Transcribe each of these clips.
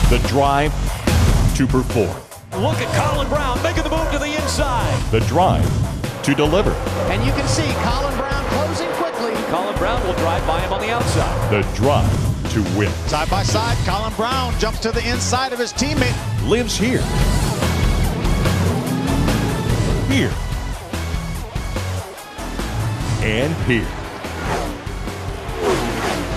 The drive to perform. Look at Colin Braun making the move to the inside. The drive to deliver. And you can see Colin Braun closing quickly. Colin Braun will drive by him on the outside. The drive to win. Side by side, Colin Braun jumps to the inside of his teammate. Lives here. Here. And here.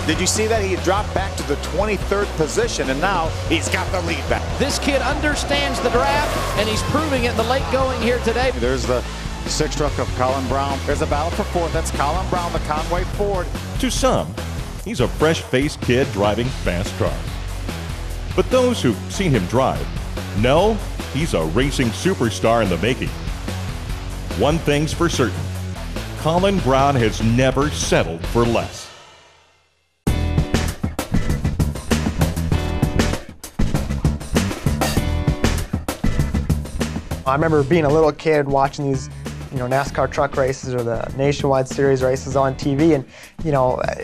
Did you see that? He dropped back to the 23rd position, and now he's got the lead back. This kid understands the draft, and he's proving it in the late going here today. There's the sixth truck of Colin Braun. There's a battle for fourth. That's Colin Braun, the Conway Ford. To some, he's a fresh-faced kid driving fast cars. But those who've seen him drive know he's a racing superstar in the making. One thing's for certain, Colin Braun has never settled for less. I remember being a little kid watching these, NASCAR truck races or the Nationwide Series races on TV, and,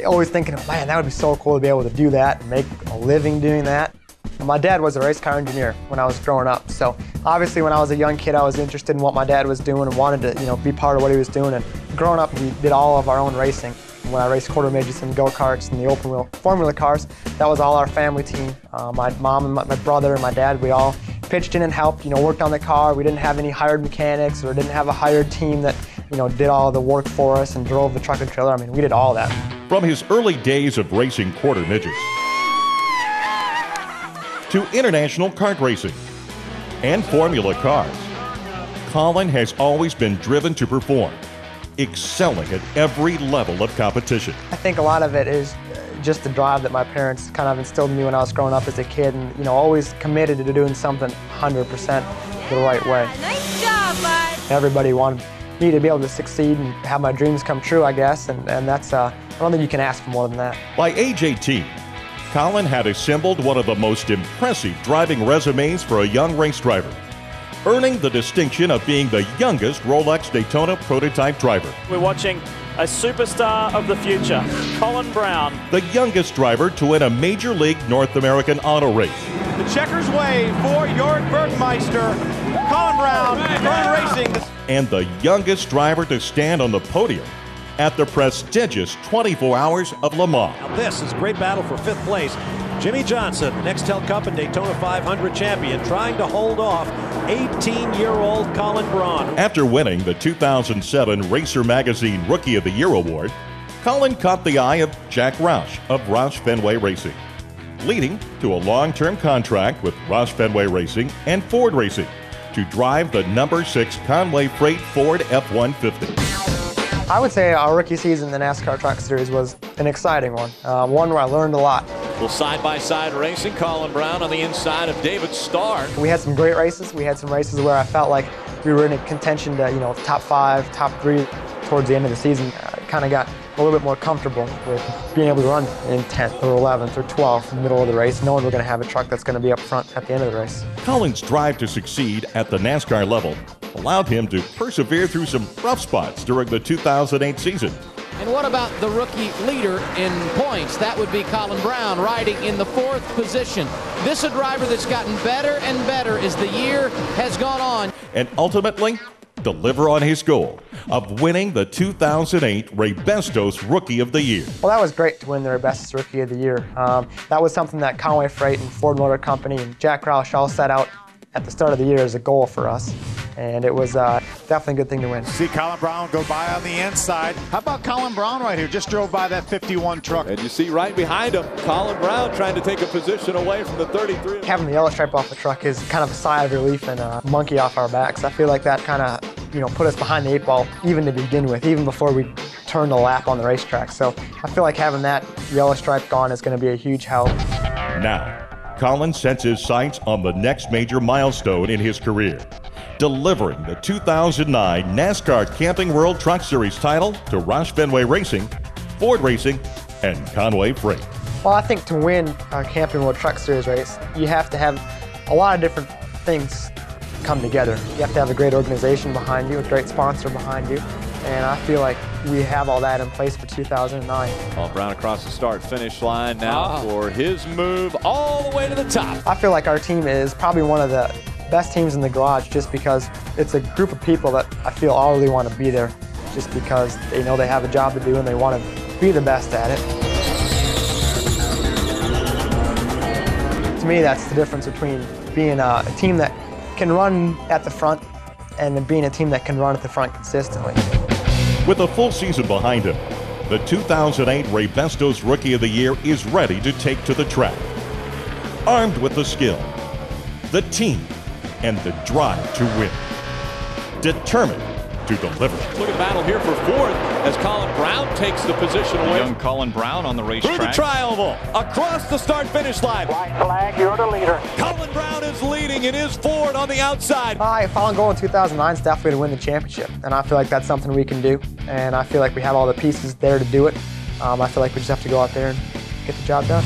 always thinking, man, that would be so cool to be able to do that and make a living doing that. My dad was a race car engineer when I was growing up, so obviously when I was a young kid, I was interested in what my dad was doing and wanted to, be part of what he was doing. And growing up, we did all of our own racing. When I raced quarter midgets and go-karts and the open wheel formula cars, that was all our family team. My mom and my brother and my dad, we all pitched in and helped, worked on the car. We didn't have any hired mechanics or didn't have a hired team that, did all the work for us and drove the truck and trailer. I mean, we did all that. From his early days of racing quarter midgets to international kart racing and formula cars, Colin has always been driven to perform, excelling at every level of competition. I think a lot of it is just the drive that my parents kind of instilled in me when I was growing up as a kid, and always committed to doing something 100% the right way. Nice job, bud. Everybody wanted me to be able to succeed and have my dreams come true, I guess, and that's, I don't think you can ask for more than that. By age 18, Colin had assembled one of the most impressive driving resumes for a young race driver, earning the distinction of being the youngest Rolex Daytona prototype driver. We're watching a superstar of the future, Colin Braun. The youngest driver to win a Major League North American auto race. The checkers way for Jörg Bergmeister, Colin Braun, Braun Racing. And the youngest driver to stand on the podium at the prestigious 24 Hours of Le Mans. Now this is a great battle for fifth place. Jimmy Johnson, Nextel Cup and Daytona 500 champion, trying to hold off 18-year-old Colin Braun. After winning the 2007 Racer Magazine Rookie of the Year award, Colin caught the eye of Jack Roush of Roush Fenway Racing, leading to a long-term contract with Roush Fenway Racing and Ford Racing to drive the number 6 Conway Freight Ford F-150. I would say our rookie season in the NASCAR Truck Series was an exciting one, one where I learned a lot. Well, side-by-side racing, Colin Braun on the inside of David Starr. We had some great races. We had some races where I felt like we were in a contention to, top 5, top 3 towards the end of the season. I kind of got a little bit more comfortable with being able to run in 10th or 11th or 12th in the middle of the race, knowing we're going to have a truck that's going to be up front at the end of the race. Colin's drive to succeed at the NASCAR level allowed him to persevere through some rough spots during the 2008 season. And what about the rookie leader in points? That would be Colin Braun, riding in the 4th position. This is a driver that's gotten better and better as the year has gone on. And ultimately, deliver on his goal of winning the 2008 Ray Bestos Rookie of the Year. Well, that was great to win the Ray Bestos Rookie of the Year. That was something that Conway Freight and Ford Motor Company and Jack Roush all set out at the start of the year as a goal for us. And it was definitely a good thing to win. See Colin Braun go by on the inside. How about Colin Braun right here? Just drove by that 51 truck. And you see right behind him, Colin Braun trying to take a position away from the 33. Having the yellow stripe off the truck is kind of a sigh of relief and a monkey off our backs. I feel like that kind of, put us behind the 8 ball even to begin with, even before we turned a lap on the racetrack. So I feel like having that yellow stripe gone is going to be a huge help. Now, Colin sets his sights on the next major milestone in his career, delivering the 2009 NASCAR Camping World Truck Series title to Roush Fenway Racing, Ford Racing, and Conway Freight. Well, I think to win a Camping World Truck Series race, you have to have a lot of different things come together. You have to have a great organization behind you, a great sponsor behind you, And I feel like we have all that in place for 2009. Well, Braun across the start-finish line now for his move all the way to the top. I feel like our team is probably one of the best teams in the garage just because it's a group of people that I feel all really want to be there just because they know they have a job to do and they want to be the best at it. To me, that's the difference between being a team that can run at the front and being a team that can run at the front consistently. With a full season behind him, the 2008 Ray Bestos Rookie of the Year is ready to take to the track. Armed with the skill, the team, and the drive to win. Determined to deliver. Look at battle here for fourth as Colin Braun takes the position away. Young Colin Braun on the racetrack. Through the tri-oval, across the start-finish line. White flag, you're the leader. Colin Braun is leading in his Ford on the outside. My final goal in 2009 is definitely to win the championship, and I feel like that's something we can do, and I feel like we have all the pieces there to do it. I feel like we just have to go out there and get the job done.